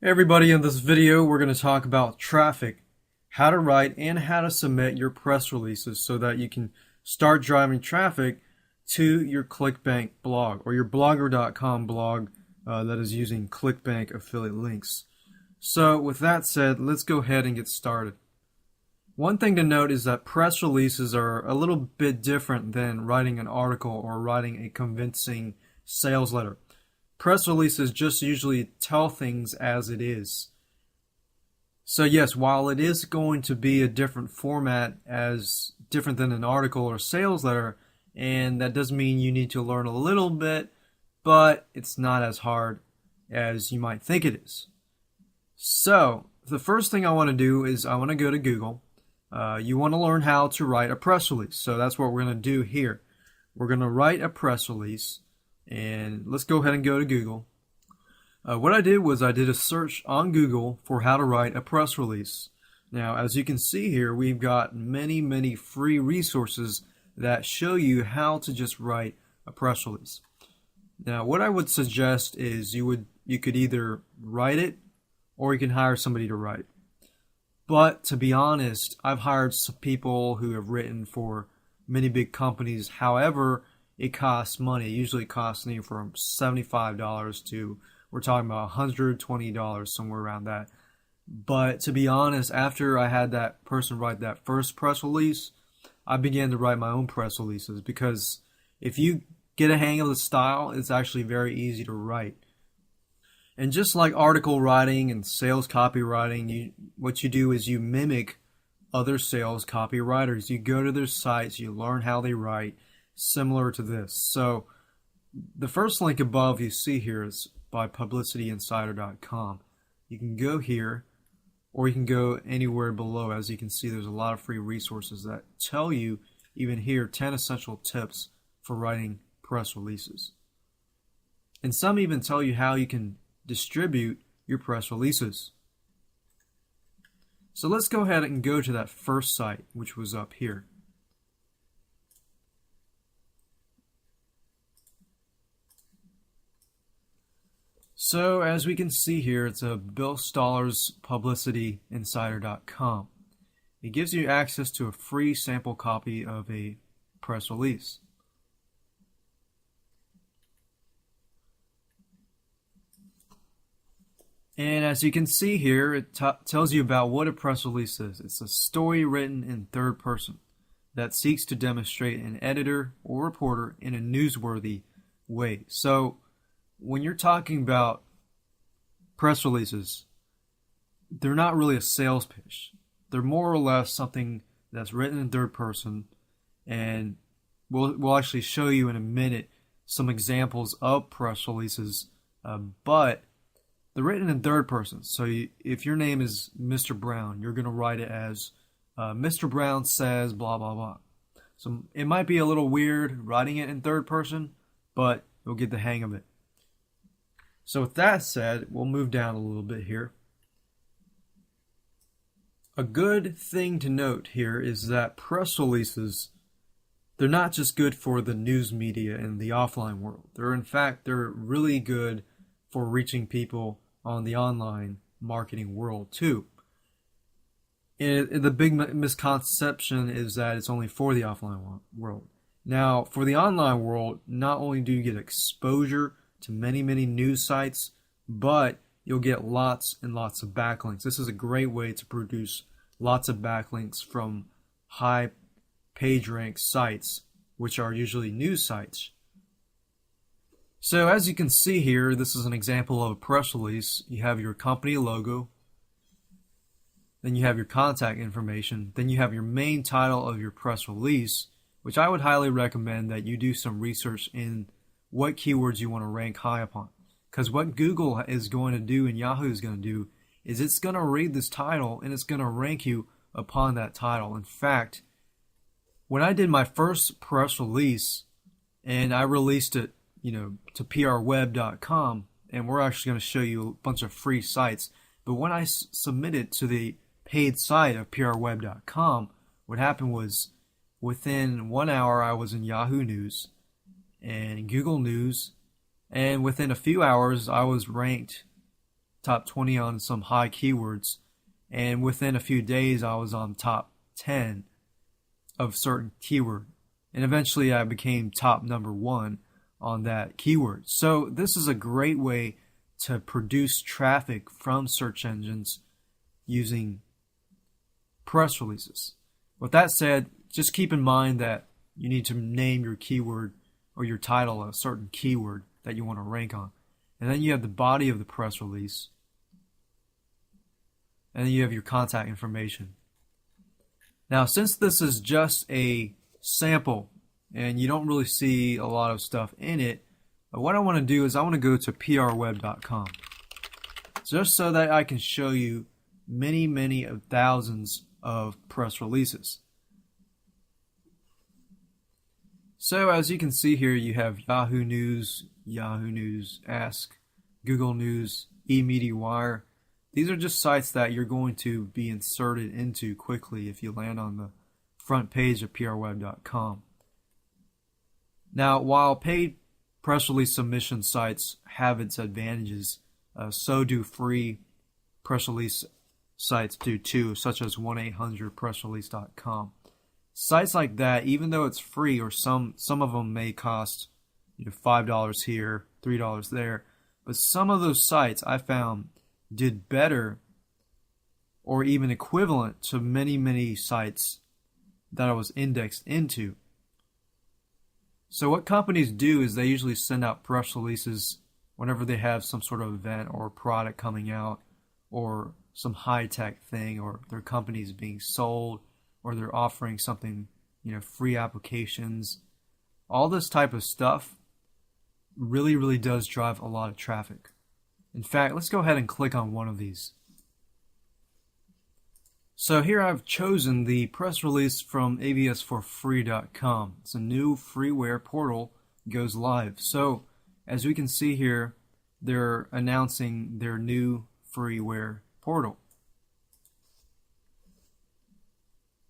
Hey everybody, in this video we're going to talk about traffic, how to write and how to submit your press releases so that you can start driving traffic to your ClickBank blog or your blogger.com blog that is using ClickBank affiliate links. So with that said, let's go ahead and get started. One thing to note is that press releases are a little bit different than writing an article or writing a convincing sales letter. Press releases just usually tell things as it is. So yes, while it is going to be a different format, as different than an article or sales letter, and that does mean you need to learn a little bit, but it's not as hard as you might think it is. So the first thing I want to do is I want to go to Google. You want to learn how to write a press release. So that's what we're going to do here. We're going to write a press release. And let's go ahead and go to Google. What I did was I did a search on Google for how to write a press release. Now, as you can see here, we've got many free resources that show you how to just write a press release. Now, what I would suggest is you could either write it or you can hire somebody to write. But to be honest, I've hired some people who have written for many big companies. However, it costs money. It usually costs me from $75 to, we're talking about $120, somewhere around that. But to be honest, after I had that person write that first press release, I began to write my own press releases, because if you get a hang of the style, it's actually very easy to write. And just like article writing and sales copywriting, what you do is you mimic other sales copywriters. You go to their sites, you learn how they write, similar to this. So the first link above you see here is by publicityinsider.com. You can go here or you can go anywhere below. As you can see, there's a lot of free resources that tell you, even here, 10 essential tips for writing press releases. And some even tell you how you can distribute your press releases. So let's go ahead and go to that first site, which was up here. So as we can see here, it's a Bill Stoller's publicityinsider.com. It gives you access to a free sample copy of a press release. And as you can see here, it tells you about what a press release is. It's a story written in third person that seeks to demonstrate an editor or reporter in a newsworthy way. So when you're talking about press releases, they're not really a sales pitch. They're more or less something that's written in third person, and we'll actually show you in a minute some examples of press releases, but they're written in third person. So if your name is Mr. Brown, you're going to write it as Mr. Brown says blah blah blah. So it might be a little weird writing it in third person, but you'll get the hang of it. So with that said, we'll move down a little bit here. A good thing to note here is that press releases, they're not just good for the news media and the offline world. They're really good for reaching people on the online marketing world too. And the big misconception is that it's only for the offline world. Now, for the online world, not only do you get exposure to many news sites, but you'll get lots and lots of backlinks. This is a great way to produce lots of backlinks from high page rank sites, which are usually news sites. So as you can see here, this is an example of a press release. You have your company logo, then you have your contact information, then you have your main title of your press release, which I would highly recommend that you do some research in what keywords you want to rank high upon. Because what Google is going to do and Yahoo is going to do is it's going to read this title and it's going to rank you upon that title. In fact, when I did my first press release and I released it, to prweb.com, and we're actually going to show you a bunch of free sites, but when I submitted to the paid site of prweb.com, what happened was within 1 hour I was in Yahoo News and Google News, and within a few hours I was ranked top 20 on some high keywords, and within a few days I was on top 10 of certain keyword, and eventually I became top number 1 on that keyword. So this is a great way to produce traffic from search engines using press releases. With that said, just keep in mind that you need to name your keyword or your title a certain keyword that you want to rank on. And then you have the body of the press release. And then you have your contact information. Now, since this is just a sample and you don't really see a lot of stuff in it, what I want to do is I want to go to prweb.com just so that I can show you many of thousands of press releases. So as you can see here, you have Yahoo News, Ask, Google News, eMediaWire. These are just sites that you're going to be inserted into quickly if you land on the front page of prweb.com. Now, while paid press release submission sites have its advantages, so do free press release sites do too, such as 1-800-PressRelease.com. Sites like that, even though it's free, or some of them may cost $5 here, $3 there, but some of those sites I found did better or even equivalent to many sites that I was indexed into. So what companies do is they usually send out press releases whenever they have some sort of event or product coming out, or some high-tech thing, or their company is being sold, or they're offering something, free applications. All this type of stuff really does drive a lot of traffic. In fact, let's go ahead and click on one of these. So here I've chosen the press release from avsforfree.com. It's a new freeware portal, goes live. So as we can see here, they're announcing their new freeware portal.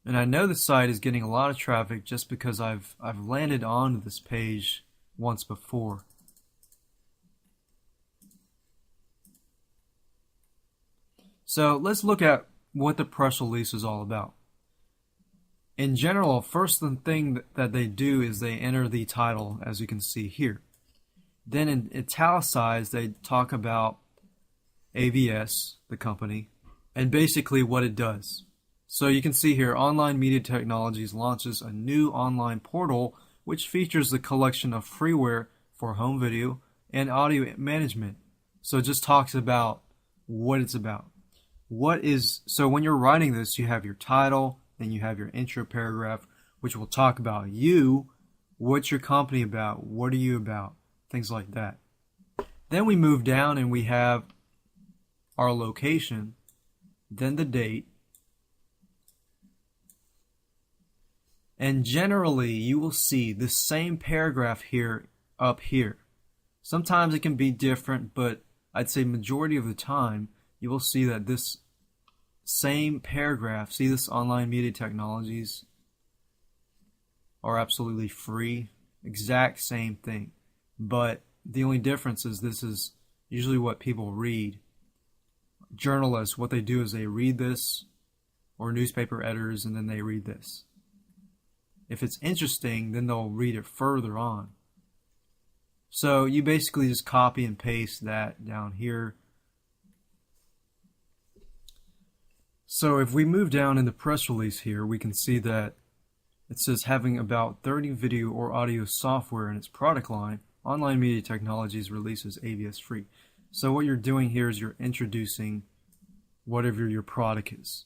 And I know the site is getting a lot of traffic just because I've landed on this page once before. So let's look at what the press release is all about. In general, first thing that they do is they enter the title, as you can see here. Then in italicized, they talk about AVS, the company, and basically what it does. So you can see here, Online Media Technologies launches a new online portal which features the collection of freeware for home video and audio management. So it just talks about what it's about. So when you're writing this, you have your title, then you have your intro paragraph, which will talk about you, what's your company about, what are you about, things like that. Then we move down and we have our location, then the date, and generally you will see the same paragraph here up here. Sometimes it can be different, but I'd say majority of the time you will see that this same paragraph, see this Online Media Technologies are absolutely free, exact same thing, but the only difference is this is usually what people read. Journalists, what they do is they read this, or newspaper editors, and then they read this. If it's interesting, then they'll read it further on. So you basically just copy and paste that down here. So if we move down in the press release here, we can see that it says having about 30 video or audio software in its product line, Online Media Technologies releases AVS free. So what you're doing here is you're introducing whatever your product is.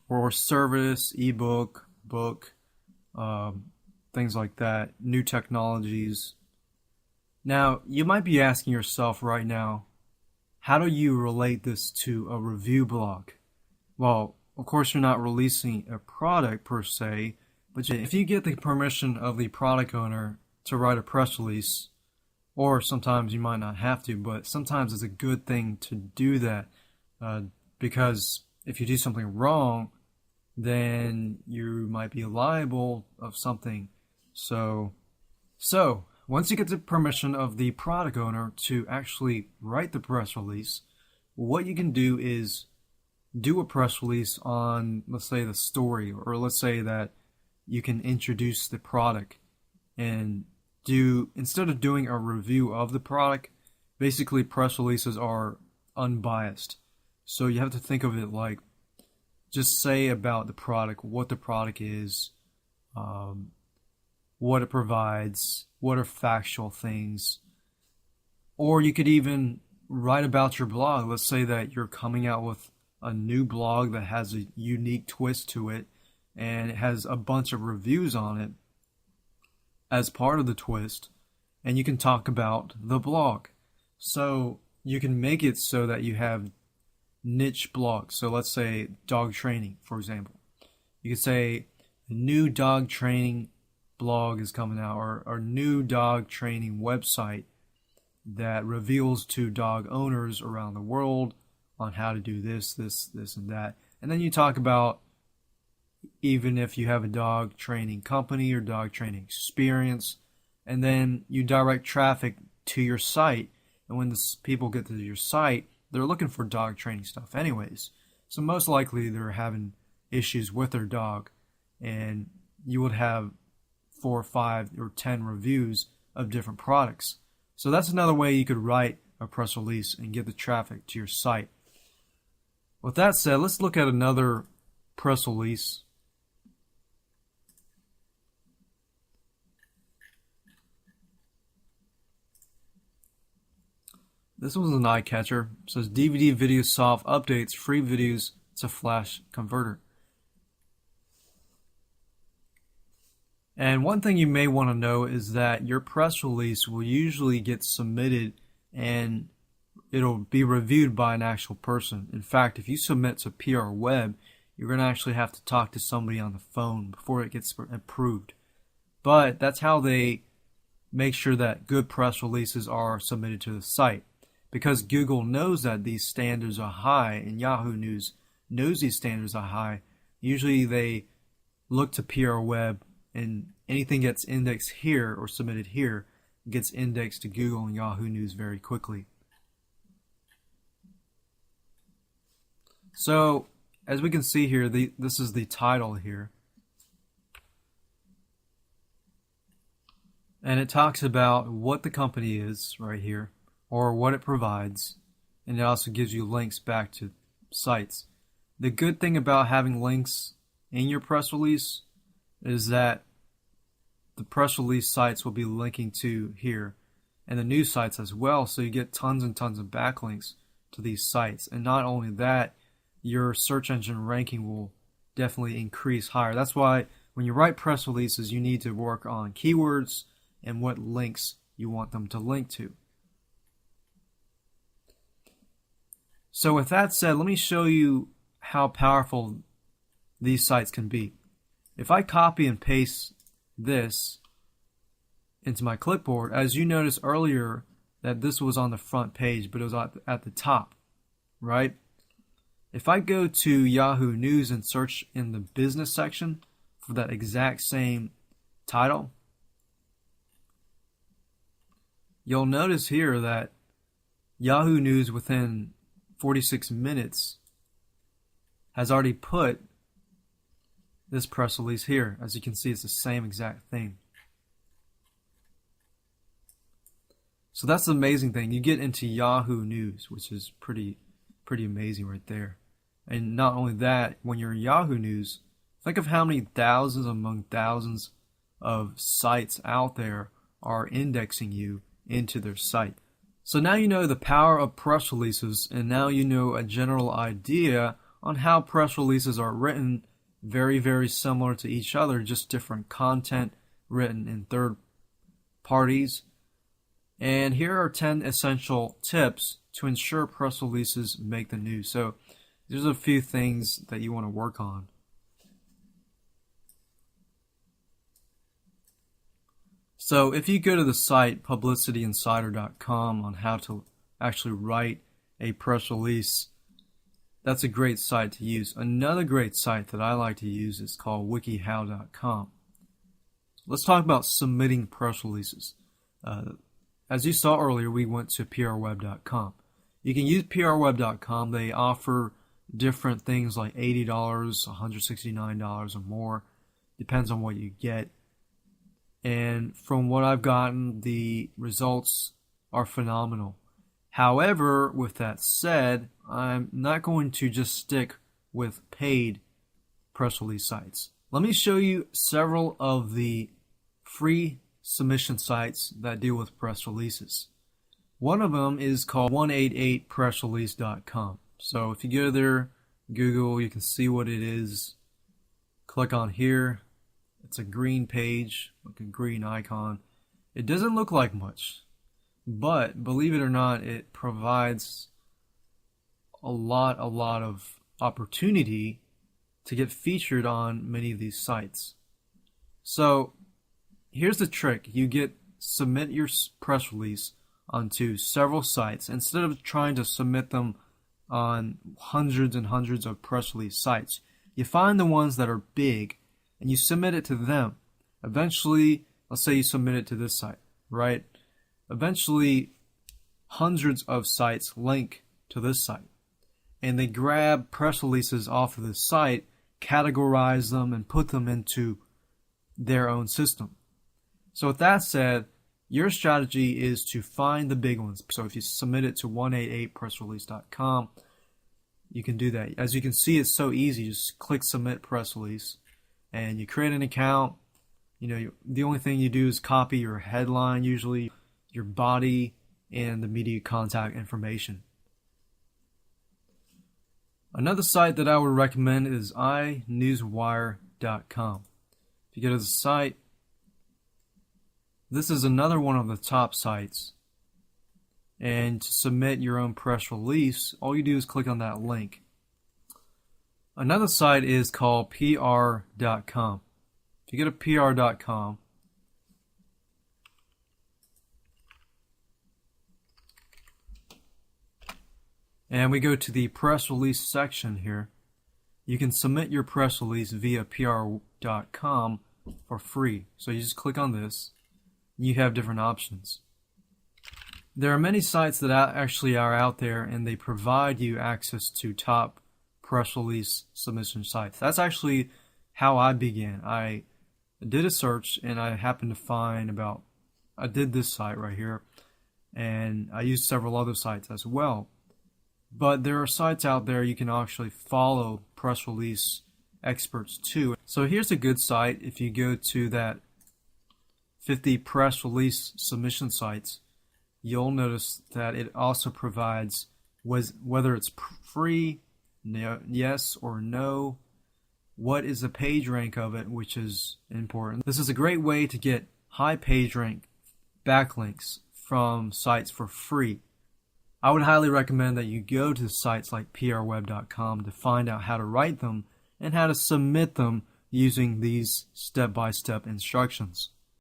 Or service, ebook, book, things like that, new technologies. Now, you might be asking yourself right now, how do you relate this to a review blog? Well, of course you're not releasing a product per se, but if you get the permission of the product owner to write a press release, or sometimes you might not have to, but sometimes it's a good thing to do that, because if you do something wrong, then you might be liable of something. So Once you get the permission of the product owner to actually write the press release, what you can do is do a press release on, let's say, the story, or let's say that you can introduce the product and do, instead of doing a review of the product, basically press releases are unbiased. So you have to think of it like, just say about the product, what the product is, what it provides, what are factual things. Or you could even write about your blog. Let's say that you're coming out with a new blog that has a unique twist to it and it has a bunch of reviews on it as part of the twist, and you can talk about the blog. So you can make it so that you have niche blogs. So let's say dog training, for example. You could say a new dog training blog is coming out, or new dog training website that reveals to dog owners around the world on how to do this, and that. And then you talk about, even if you have a dog training company or dog training experience, and then you direct traffic to your site. And when people get to your site, they're looking for dog training stuff anyways. So most likely they're having issues with their dog, and you would have 4 or 5 or 10 reviews of different products. So that's another way you could write a press release and get the traffic to your site. With that said, let's look at another press release. This one's an eye catcher. It says DVD Video Soft updates free videos to Flash converter. And one thing you may want to know is that your press release will usually get submitted and it'll be reviewed by an actual person. In fact, if you submit to PR Web, you're going to actually have to talk to somebody on the phone before it gets approved. But that's how they make sure that good press releases are submitted to the site. Because Google knows that these standards are high and Yahoo News knows these standards are high, usually they look to PR Web, and anything gets indexed here or submitted here gets indexed to Google and Yahoo News very quickly. So, as we can see here, this is the title here. And it talks about what the company is right here, or what it provides, and it also gives you links back to sites. The good thing about having links in your press release is that the press release sites will be linking to here, and the news sites as well, so you get tons and tons of backlinks to these sites. And not only that, your search engine ranking will definitely increase higher. That's why when you write press releases, you need to work on keywords and what links you want them to link to. So with that said, let me show you how powerful these sites can be. If I copy and paste this into my clipboard, as you noticed earlier that this was on the front page, but it was at the top, right? If I go to Yahoo News and search in the business section for that exact same title, you'll notice here that Yahoo News within 46 minutes has already put this press release here. As you can see, it's the same exact thing. So that's the amazing thing. You get into Yahoo News, which is pretty amazing right there. And not only that, when you're in Yahoo News, think of how many thousands among thousands of sites out there are indexing you into their site. So now you know the power of press releases, and now you know a general idea on how press releases are written, very, very similar to each other, just different content written in third parties. And here are 10 essential tips to ensure press releases make the news. So there's a few things that you want to work on. So if you go to the site publicityinsider.com on how to actually write a press release, that's a great site to use. Another great site that I like to use is called wikihow.com. Let's talk about submitting press releases. As you saw earlier, we went to prweb.com. You can use prweb.com. They offer different things like $80, $169 or more. Depends on what you get. And from what I've gotten, the results are phenomenal. However, with that said, I'm not going to just stick with paid press release sites. Let me show you several of the free submission sites that deal with press releases. One of them is called 188pressrelease.com. So if you go there, Google, you can see what it is. Click on here. It's a green page, like a green icon. It doesn't look like much, but believe it or not, it provides a lot of opportunity to get featured on many of these sites. So here's the trick. You submit your press release onto several sites instead of trying to submit them on hundreds and hundreds of press release sites. You find the ones that are big and you submit it to them. Eventually, let's say you submit it to this site, right? Eventually, hundreds of sites link to this site, and they grab press releases off of this site, categorize them, and put them into their own system. So with that said, your strategy is to find the big ones. So if you submit it to 188pressrelease.com, you can do that. As you can see, it's so easy. Just click submit press release, and you create an account. The only thing you do is copy your headline, usually your body, and the media contact information. Another site that I would recommend is iNewsWire.com. If you go to the site, this is another one of the top sites. And to submit your own press release, all you do is click on that link. Another site is called PR.com. If you go to PR.com, and we go to the press release section here, you can submit your press release via PR.com for free. So you just click on this, and you have different options. There are many sites that actually are out there, and they provide you access to top press release submission sites. That's actually how I began. I did a search, and I happened to find I did this site right here, and I used several other sites as well. But there are sites out there you can actually follow press release experts too. So here's a good site. If you go to that 50 press release submission sites, you'll notice that it also provides whether it's free, yes or no, what is the page rank of it, which is important. This is a great way to get high page rank backlinks from sites for free. I would highly recommend that you go to sites like prweb.com to find out how to write them and how to submit them using these step-by-step instructions.